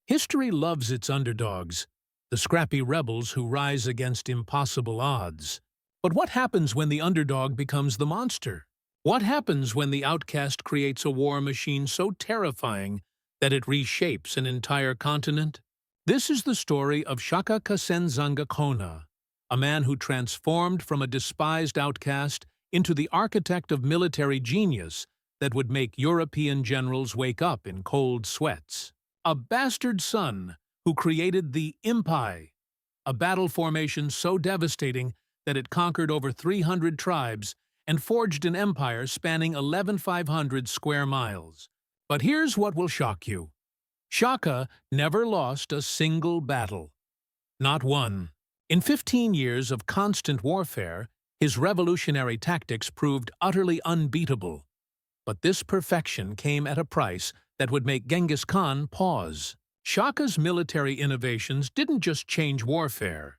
History loves its underdogs, the scrappy rebels who rise against impossible odds. But what happens when the underdog becomes the monster? What happens when the outcast creates a war machine so terrifying that it reshapes an entire continent? This is the story of Shaka Zulu, a man who transformed from a despised outcast into the architect of military genius that would make European generals wake up in cold sweats. A bastard son who created the Empire, a battle formation so devastating that it conquered over 300 tribes and forged an empire spanning 11,500 square miles. But here's what will shock you. Shaka never lost a single battle. Not one. In 15 years of constant warfare, his revolutionary tactics proved utterly unbeatable. But this perfection came at a price that would make Genghis Khan pause. Shaka's military innovations didn't just change warfare.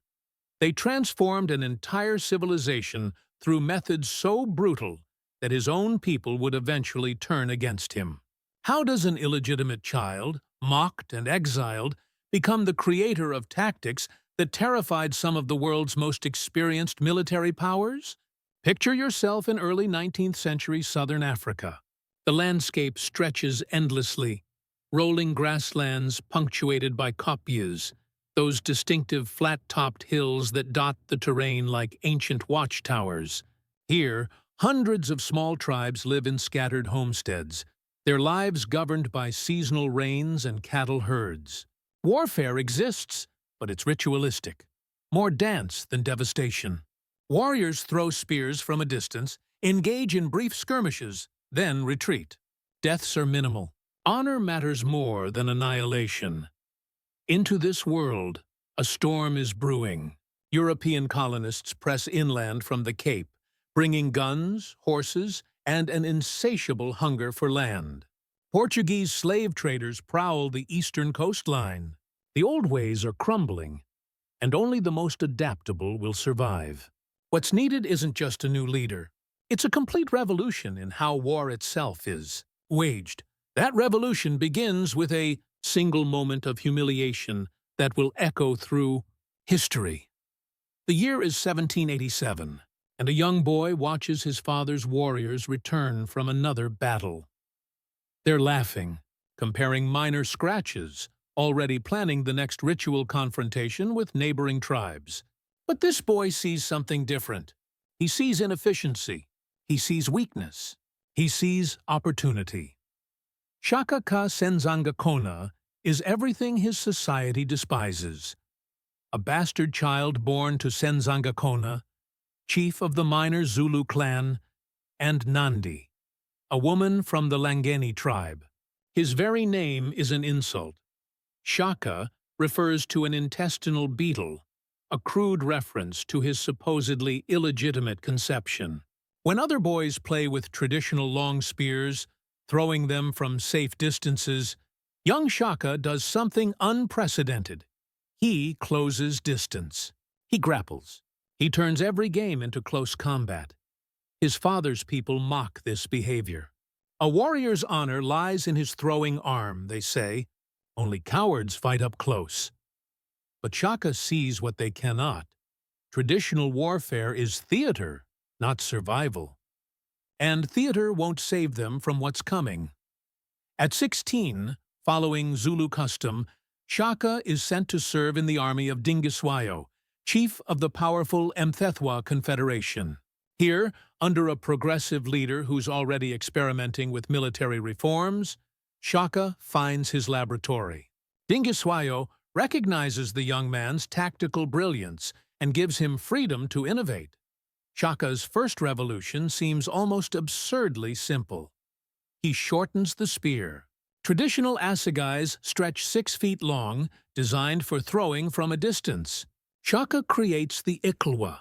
They transformed an entire civilization through methods so brutal that his own people would eventually turn against him. How does an illegitimate child, mocked and exiled, become the creator of tactics that terrified some of the world's most experienced military powers? Picture yourself in early 19th century southern Africa. The landscape stretches endlessly, rolling grasslands punctuated by kopjes, those distinctive flat-topped hills that dot the terrain like ancient watchtowers. Here, hundreds of small tribes live in scattered homesteads, their lives governed by seasonal rains and cattle herds. Warfare exists, but it's ritualistic, more dance than devastation. Warriors throw spears from a distance, engage in brief skirmishes, then retreat. Deaths are minimal. Honor matters more than annihilation. Into this world, a storm is brewing. European colonists press inland from the Cape, bringing guns, horses, and an insatiable hunger for land. Portuguese slave traders prowl the eastern coastline. The old ways are crumbling, and only the most adaptable will survive. What's needed isn't just a new leader. It's a complete revolution in how war itself is waged. That revolution begins with a single moment of humiliation that will echo through history. The year is 1787, and a young boy watches his father's warriors return from another battle. They're laughing, comparing minor scratches, already planning the next ritual confrontation with neighboring tribes. But this boy sees something different. He sees inefficiency. He sees weakness. He sees opportunity. Shaka Zulu is everything his society despises. A bastard child born to Senzangakona, chief of the minor Zulu clan, and Nandi, a woman from the Langeni tribe. His very name is an insult. Shaka refers to an intestinal beetle, a crude reference to his supposedly illegitimate conception. When other boys play with traditional long spears, throwing them from safe distances, young Shaka does something unprecedented. He closes distance. He grapples. He turns every game into close combat. His father's people mock this behavior. A warrior's honor lies in his throwing arm, they say. Only cowards fight up close. But Shaka sees what they cannot. Traditional warfare is theater, not survival. And theater won't save them from what's coming. At 16, following Zulu custom, Shaka is sent to serve in the army of Dingiswayo, chief of the powerful Mthethwa Confederation. Here, under a progressive leader who's already experimenting with military reforms, Shaka finds his laboratory. Dingiswayo recognizes the young man's tactical brilliance and gives him freedom to innovate. Shaka's first revolution seems almost absurdly simple. He shortens the spear. Traditional assegais stretch 6 feet long, designed for throwing from a distance. Shaka creates the iklwa,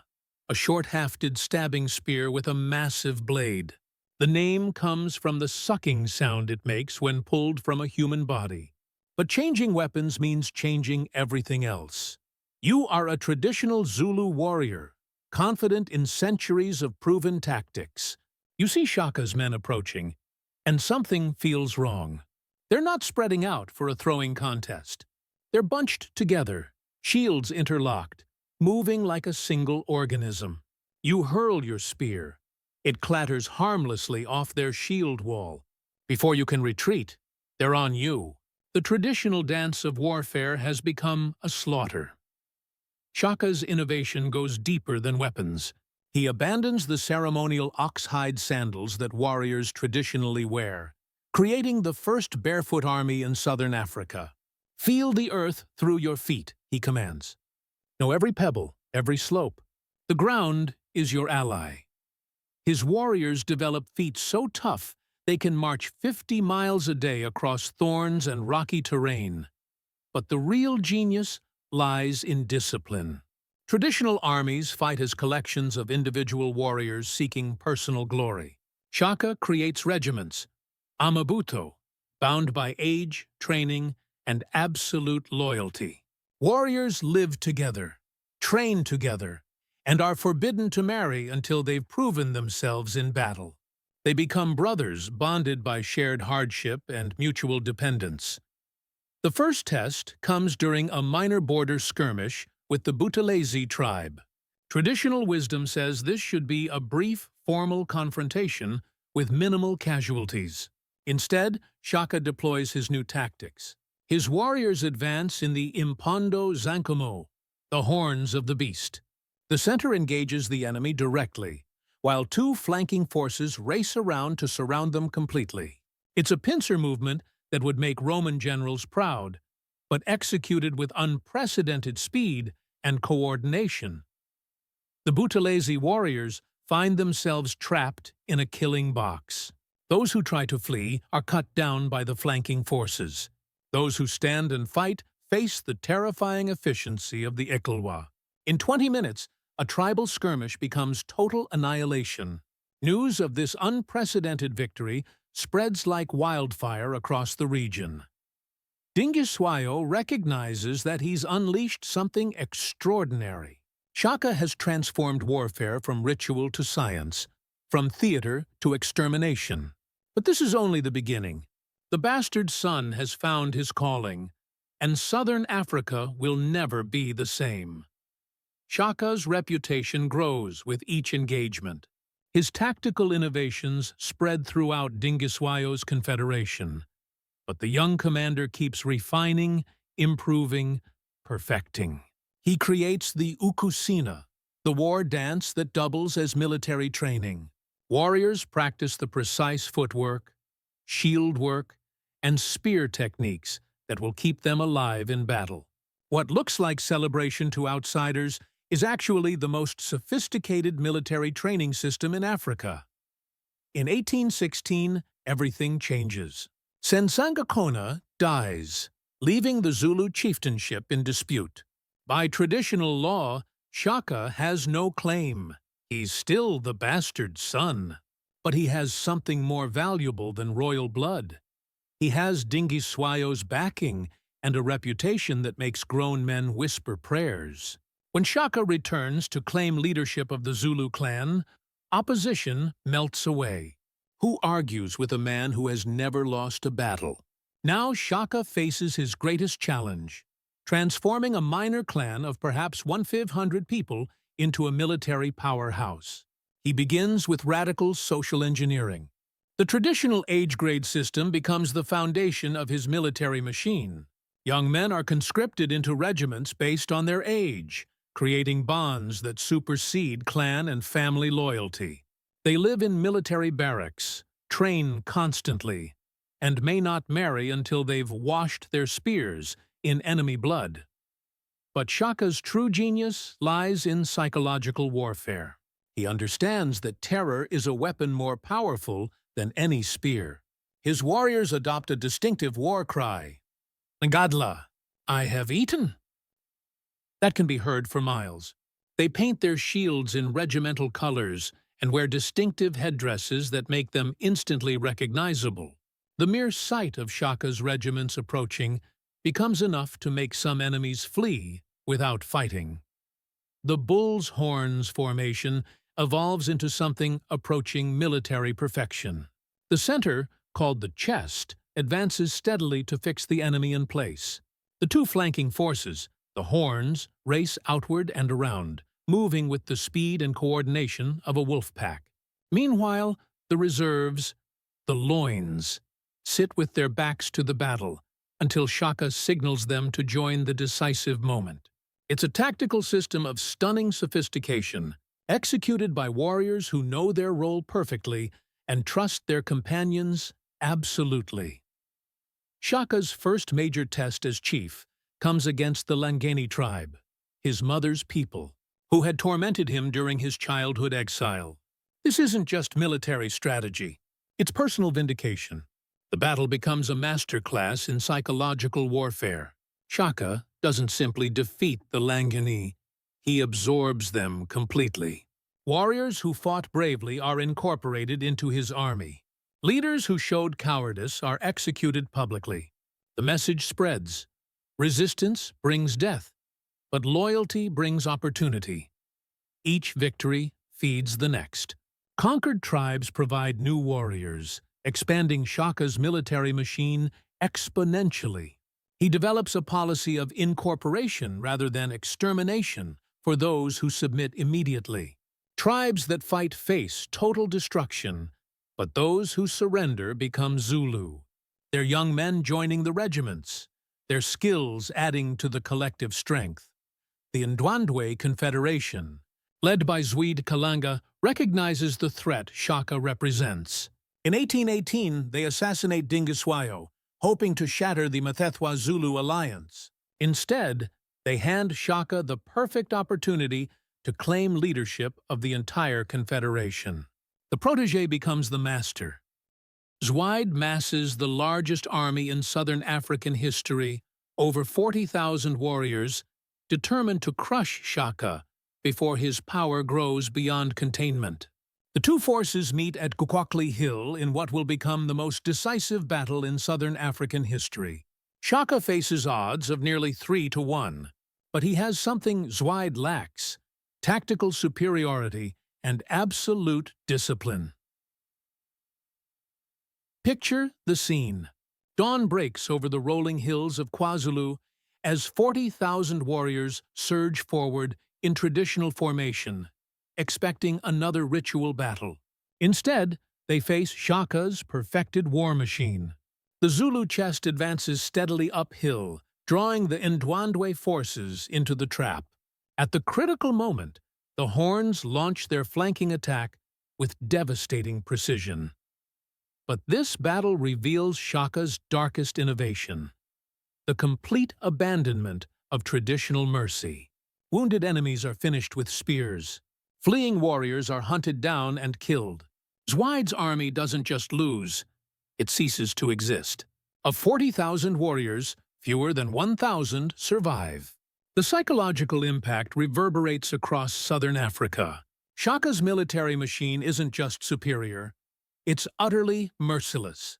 a short-hafted stabbing spear with a massive blade. The name comes from the sucking sound it makes when pulled from a human body. But changing weapons means changing everything else. You are a traditional Zulu warrior, confident in centuries of proven tactics. You see Shaka's men approaching, and something feels wrong. They're not spreading out for a throwing contest. They're bunched together, shields interlocked, moving like a single organism. You hurl your spear. It clatters harmlessly off their shield wall. Before you can retreat, they're on you. The traditional dance of warfare has become a slaughter. Shaka's innovation goes deeper than weapons. He abandons the ceremonial ox-hide sandals that warriors traditionally wear, creating the first barefoot army in southern Africa. Feel the earth through your feet, he commands. Know every pebble, every slope. The ground is your ally. His warriors develop feet so tough they can march 50 miles a day across thorns and rocky terrain. But the real genius lies in discipline. Traditional armies fight as collections of individual warriors seeking personal glory. Shaka creates regiments, amabuto, bound by age, training, and absolute loyalty. Warriors live together, train together, and are forbidden to marry until they've proven themselves in battle. They become brothers bonded by shared hardship and mutual dependence. The first test comes during a minor border skirmish with the Buthelezi tribe. Traditional wisdom says this should be a brief, formal confrontation with minimal casualties. Instead, Shaka deploys his new tactics. His warriors advance in the impondo zankomo, the horns of the beast. The center engages the enemy directly, while two flanking forces race around to surround them completely. It's a pincer movement that would make Roman generals proud, but executed with unprecedented speed and coordination. The Buthelezi warriors find themselves trapped in a killing box. Those who try to flee are cut down by the flanking forces. Those who stand and fight face the terrifying efficiency of the Ikalwa. In 20 minutes, a tribal skirmish becomes total annihilation. News of this unprecedented victory spreads like wildfire across the region. Dingiswayo recognizes that he's unleashed something extraordinary. Shaka has transformed warfare from ritual to science, from theater to extermination. But this is only the beginning. The bastard son has found his calling, and southern Africa will never be the same. Shaka's reputation grows with each engagement. His tactical innovations spread throughout Dingiswayo's confederation. But the young commander keeps refining, improving, perfecting. He creates the ukusina, the war dance that doubles as military training. Warriors practice the precise footwork, shield work, and spear techniques that will keep them alive in battle. What looks like celebration to outsiders is actually the most sophisticated military training system in Africa. In 1816, everything changes. Senzangakona dies, leaving the Zulu chieftainship in dispute. By traditional law, Shaka has no claim. He's still the bastard son. But he has something more valuable than royal blood. He has Dingiswayo's backing and a reputation that makes grown men whisper prayers. When Shaka returns to claim leadership of the Zulu clan, opposition melts away. Who argues with a man who has never lost a battle? Now Shaka faces his greatest challenge, transforming a minor clan of perhaps 1,500 people into a military powerhouse. He begins with radical social engineering. The traditional age-grade system becomes the foundation of his military machine. Young men are conscripted into regiments based on their age, creating bonds that supersede clan and family loyalty. They live in military barracks, train constantly, and may not marry until they've washed their spears in enemy blood. But Shaka's true genius lies in psychological warfare. He understands that terror is a weapon more powerful than any spear. His warriors adopt a distinctive war cry, "Ngadla, I have eaten." That can be heard for miles. They paint their shields in regimental colors and wear distinctive headdresses that make them instantly recognizable. The mere sight of Shaka's regiments approaching becomes enough to make some enemies flee without fighting. The bull's horns formation evolves into something approaching military perfection. The center, called the chest, advances steadily to fix the enemy in place. The two flanking forces, the horns, race outward and around, moving with the speed and coordination of a wolf pack. Meanwhile, the reserves, the loins, sit with their backs to the battle until Shaka signals them to join the decisive moment. It's a tactical system of stunning sophistication, executed by warriors who know their role perfectly and trust their companions absolutely. Shaka's first major test as chief comes against the Langeni tribe, his mother's people, who had tormented him during his childhood exile. This isn't just military strategy, it's personal vindication. The battle becomes a masterclass in psychological warfare. Shaka doesn't simply defeat the Langeni, he absorbs them completely. Warriors who fought bravely are incorporated into his army. Leaders who showed cowardice are executed publicly. The message spreads. Resistance brings death, but loyalty brings opportunity. Each victory feeds the next. Conquered tribes provide new warriors, expanding Shaka's military machine exponentially. He develops a policy of incorporation rather than extermination for those who submit immediately. Tribes that fight face total destruction, but those who surrender become Zulu, their young men joining the regiments, their skills adding to the collective strength. The Ndwandwe Confederation, led by Zwide Kalanga, recognizes the threat Shaka represents. In 1818, they assassinate Dingiswayo, hoping to shatter the Mthethwa-Zulu alliance. Instead, they hand Shaka the perfect opportunity to claim leadership of the entire confederation. The protege becomes the master. Zwide masses the largest army in southern African history, over 40,000 warriors, determined to crush Shaka before his power grows beyond containment. The two forces meet at Kukwakli Hill in what will become the most decisive battle in southern African history. Shaka faces odds of nearly 3-1, but he has something Zwide lacks: tactical superiority and absolute discipline. Picture the scene. Dawn breaks over the rolling hills of KwaZulu as 40,000 warriors surge forward in traditional formation, expecting another ritual battle. Instead, they face Shaka's perfected war machine. The Zulu chest advances steadily uphill, drawing the Ndwandwe forces into the trap. At the critical moment, the horns launch their flanking attack with devastating precision. But this battle reveals Shaka's darkest innovation: the complete abandonment of traditional mercy. Wounded enemies are finished with spears. Fleeing warriors are hunted down and killed. Zwide's army doesn't just lose, it ceases to exist. Of 40,000 warriors, fewer than 1,000 survive. The psychological impact reverberates across southern Africa. Shaka's military machine isn't just superior, it's utterly merciless.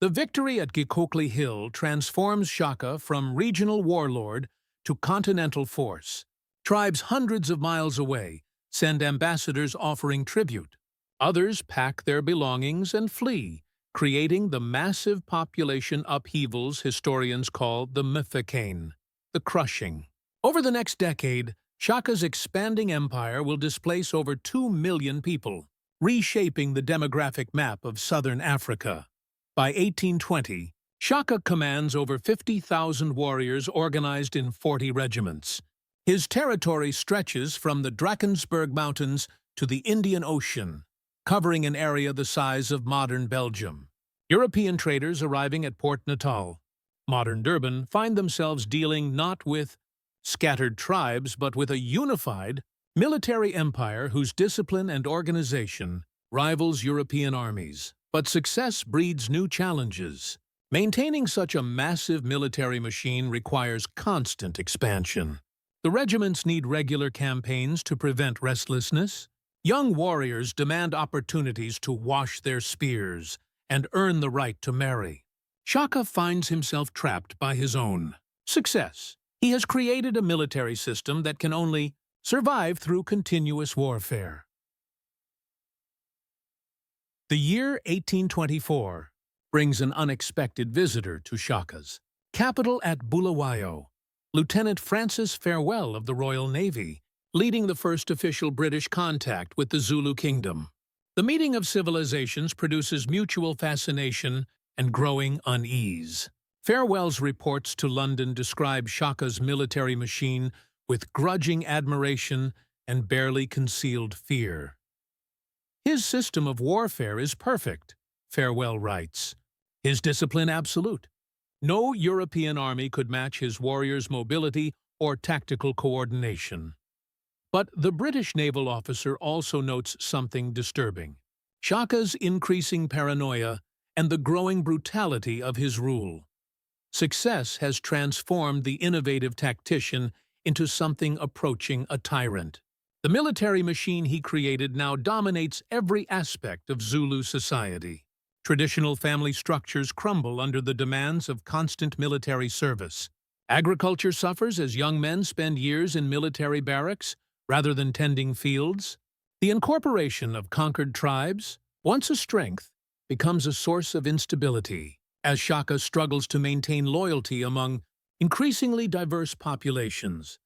The victory at Gikokli Hill transforms Shaka from regional warlord to continental force. Tribes hundreds of miles away send ambassadors offering tribute. Others pack their belongings and flee, creating the massive population upheavals historians call the Mfecane, the crushing. Over the next decade, Shaka's expanding empire will displace over 2 million people, reshaping the demographic map of southern Africa. By 1820, Shaka commands over 50,000 warriors organized in 40 regiments. His territory stretches from the Drakensberg Mountains to the Indian Ocean, covering an area the size of modern Belgium. European traders arriving at Port Natal, modern Durban, find themselves dealing not with scattered tribes but with a unified military empire whose discipline and organization rivals European armies. But success breeds new challenges. Maintaining such a massive military machine requires constant expansion. The regiments need regular campaigns to prevent restlessness. Young warriors demand opportunities to wash their spears and earn the right to marry. Shaka finds himself trapped by his own success. He has created a military system that can only survive through continuous warfare. The year 1824 brings an unexpected visitor to Shaka's Capital at Bulawayo. Lieutenant Francis Farewell of the Royal Navy, leading the first official British contact with the Zulu Kingdom. The meeting of civilizations produces mutual fascination and growing unease. Farewell's reports to London describe Shaka's military machine with grudging admiration and barely concealed fear. His system of warfare is perfect, Farewell writes. His discipline absolute. No European army could match his warriors' mobility or tactical coordination. But the British naval officer also notes something disturbing: Shaka's increasing paranoia and the growing brutality of his rule. Success has transformed the innovative tactician into something approaching a tyrant. The military machine he created now dominates every aspect of Zulu society. Traditional family structures crumble under the demands of constant military service. Agriculture suffers as young men spend years in military barracks rather than tending fields. The incorporation of conquered tribes, once a strength, becomes a source of instability as Shaka struggles to maintain loyalty among increasingly diverse populations.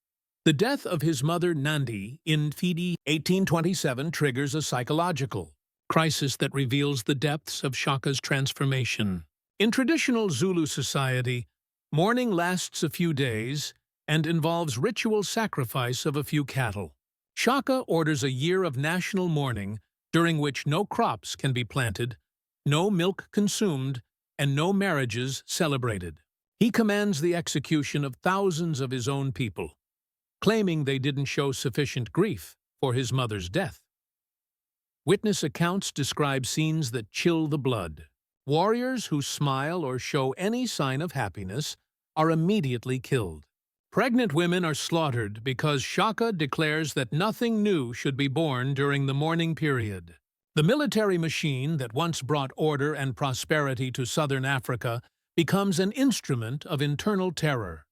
The death of his mother Nandi in Fidi 1827 triggers a psychological crisis that reveals the depths of Shaka's transformation. In traditional Zulu society, mourning lasts a few days and involves ritual sacrifice of a few cattle. Shaka orders a year of national mourning during which no crops can be planted, no milk consumed, and no marriages celebrated. He commands the execution of thousands of his own people, claiming they didn't show sufficient grief for his mother's death. Witness accounts describe scenes that chill the blood. Warriors who smile or show any sign of happiness are immediately killed. Pregnant women are slaughtered because Shaka declares that nothing new should be born during the mourning period. The military machine that once brought order and prosperity to southern Africa becomes an instrument of internal terror.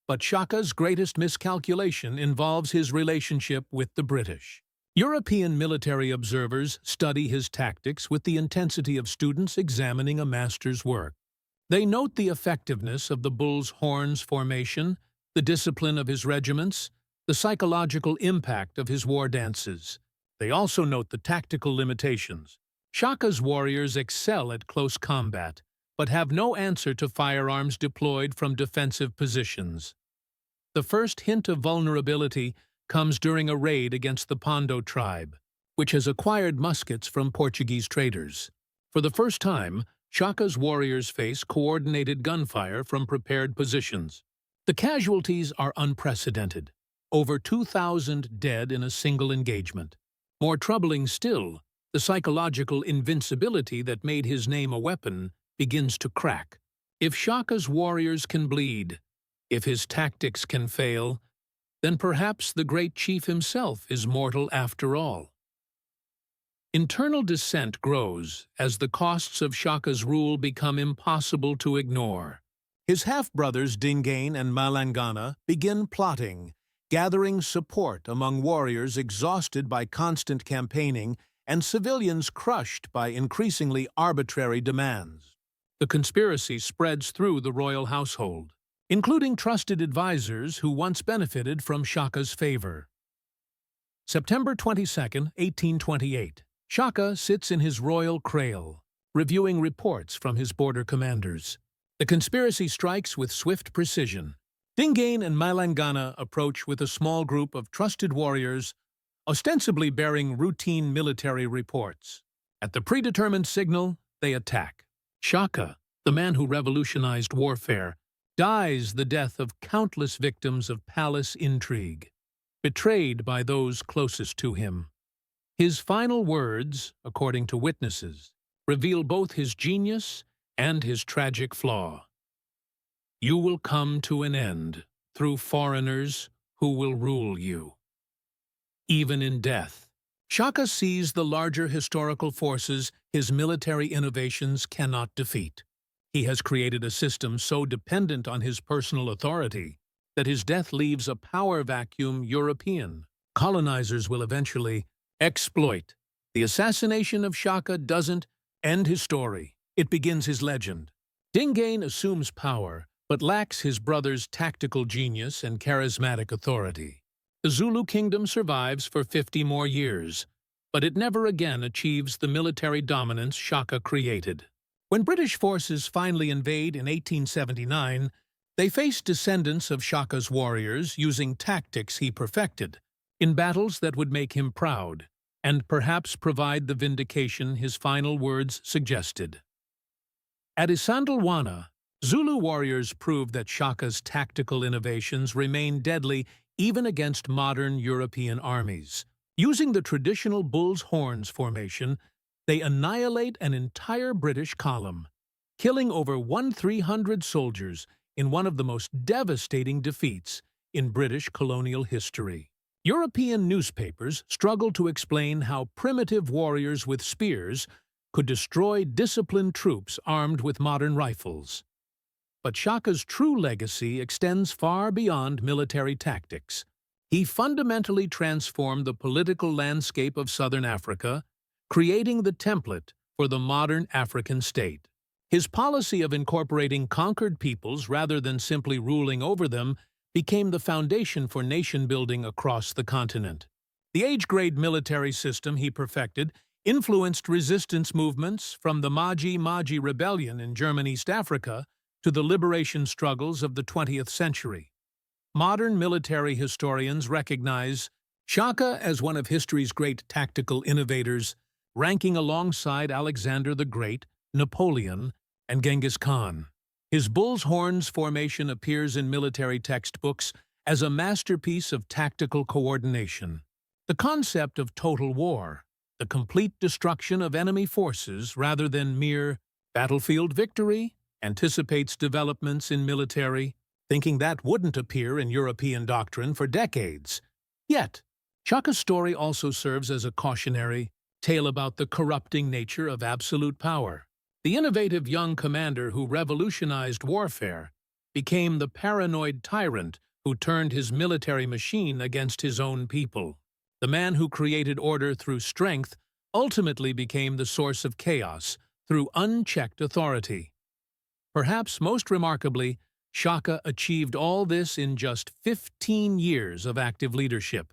But Shaka's greatest miscalculation involves his relationship with the British. European military observers study his tactics with the intensity of students examining a master's work. They note the effectiveness of the bull's horns formation, the discipline of his regiments, the psychological impact of his war dances. They also note the tactical limitations. Shaka's warriors excel at close combat, but have no answer to firearms deployed from defensive positions. The first hint of vulnerability comes during a raid against the Pondo tribe, which has acquired muskets from Portuguese traders. For the first time, Shaka's warriors face coordinated gunfire from prepared positions. The casualties are unprecedented, over 2,000 dead in a single engagement. More troubling still, the psychological invincibility that made his name a weapon begins to crack. If Shaka's warriors can bleed, if his tactics can fail, then perhaps the great chief himself is mortal after all. Internal dissent grows as the costs of Shaka's rule become impossible to ignore. His half-brothers Dingain and Malangana begin plotting, gathering support among warriors exhausted by constant campaigning and civilians crushed by increasingly arbitrary demands. The conspiracy spreads through the royal household, including trusted advisors who once benefited from Shaka's favor. September 22, 1828. Shaka sits in his royal kraal, reviewing reports from his border commanders. The conspiracy strikes with swift precision. Dingain and Malangana approach with a small group of trusted warriors, ostensibly bearing routine military reports. At the predetermined signal, they attack. Shaka, the man who revolutionized warfare, dies the death of countless victims of palace intrigue, betrayed by those closest to him. His final words, according to witnesses, reveal both his genius and his tragic flaw. "You will come to an end through foreigners who will rule you." Even in death, Shaka sees the larger historical forces his military innovations cannot defeat. He has created a system so dependent on his personal authority that his death leaves a power vacuum European colonizers will eventually exploit. The assassination of Shaka doesn't end his story. It begins his legend. Dingain assumes power, but lacks his brother's tactical genius and charismatic authority. The Zulu kingdom survives for 50 more years, but it never again achieves the military dominance Shaka created. When British forces finally invade in 1879, they face descendants of Shaka's warriors using tactics he perfected, in battles that would make him proud, and perhaps provide the vindication his final words suggested. At Isandlwana, Zulu warriors proved that Shaka's tactical innovations remain deadly even against modern European armies. Using the traditional bull's horns formation, they annihilate an entire British column, killing over 1,300 soldiers in one of the most devastating defeats in British colonial history. European newspapers struggled to explain how primitive warriors with spears could destroy disciplined troops armed with modern rifles. But Shaka's true legacy extends far beyond military tactics. He fundamentally transformed the political landscape of southern Africa, creating the template for the modern African state. His policy of incorporating conquered peoples rather than simply ruling over them became the foundation for nation-building across the continent. The age-grade military system he perfected influenced resistance movements from the Maji Rebellion in German East Africa to the liberation struggles of the 20th century. Modern military historians recognize Shaka as one of history's great tactical innovators, ranking alongside Alexander the Great, Napoleon, and Genghis Khan. His bull's horns formation appears in military textbooks as a masterpiece of tactical coordination. The concept of total war, the complete destruction of enemy forces rather than mere battlefield victory, anticipates developments in military thinking that wouldn't appear in European doctrine for decades. Yet, Shaka's story also serves as a cautionary tale about the corrupting nature of absolute power. The innovative young commander who revolutionized warfare became the paranoid tyrant who turned his military machine against his own people. The man who created order through strength ultimately became the source of chaos through unchecked authority. Perhaps most remarkably, Shaka achieved all this in just 15 years of active leadership.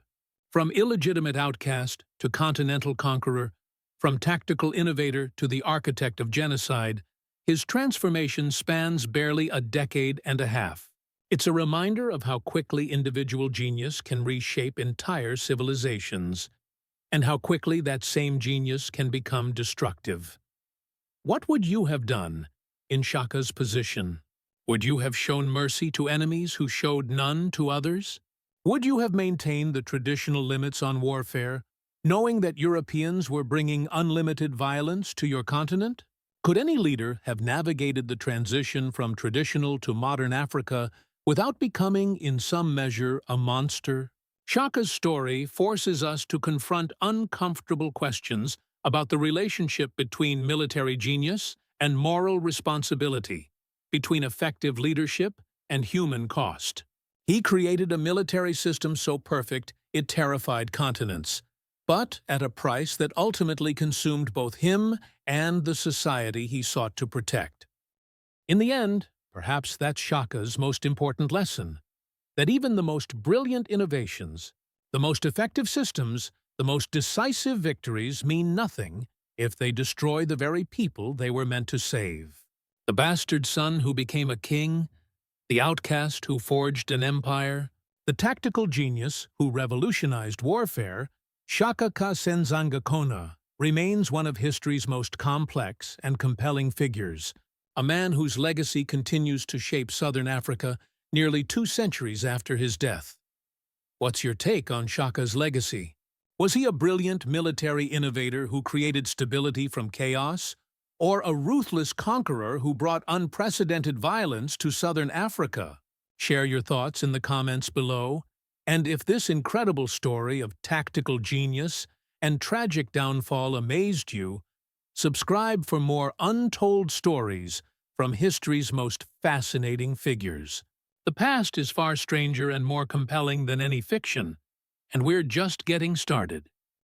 From illegitimate outcast to continental conqueror, from tactical innovator to the architect of genocide, his transformation spans barely a decade and a half. It's a reminder of how quickly individual genius can reshape entire civilizations, and how quickly that same genius can become destructive. What would you have done in Shaka's position? Would you have shown mercy to enemies who showed none to others? Would you have maintained the traditional limits on warfare, knowing that Europeans were bringing unlimited violence to your continent? Could any leader have navigated the transition from traditional to modern Africa without becoming, in some measure, a monster? Shaka's story forces us to confront uncomfortable questions about the relationship between military genius and moral responsibility, between effective leadership and human cost. He created a military system so perfect it terrified continents, but at a price that ultimately consumed both him and the society he sought to protect. In the end, perhaps that's Shaka's most important lesson, that even the most brilliant innovations, the most effective systems, the most decisive victories mean nothing if they destroy the very people they were meant to save. The bastard son who became a king, the outcast who forged an empire, the tactical genius who revolutionized warfare, Shaka Zulu remains one of history's most complex and compelling figures, a man whose legacy continues to shape southern Africa nearly 2 centuries after his death. What's your take on Shaka's legacy? Was he a brilliant military innovator who created stability from chaos, or a ruthless conqueror who brought unprecedented violence to southern Africa? Share your thoughts in the comments below, and if this incredible story of tactical genius and tragic downfall amazed you, subscribe for more untold stories from history's most fascinating figures. The past is far stranger and more compelling than any fiction, and we're just getting started.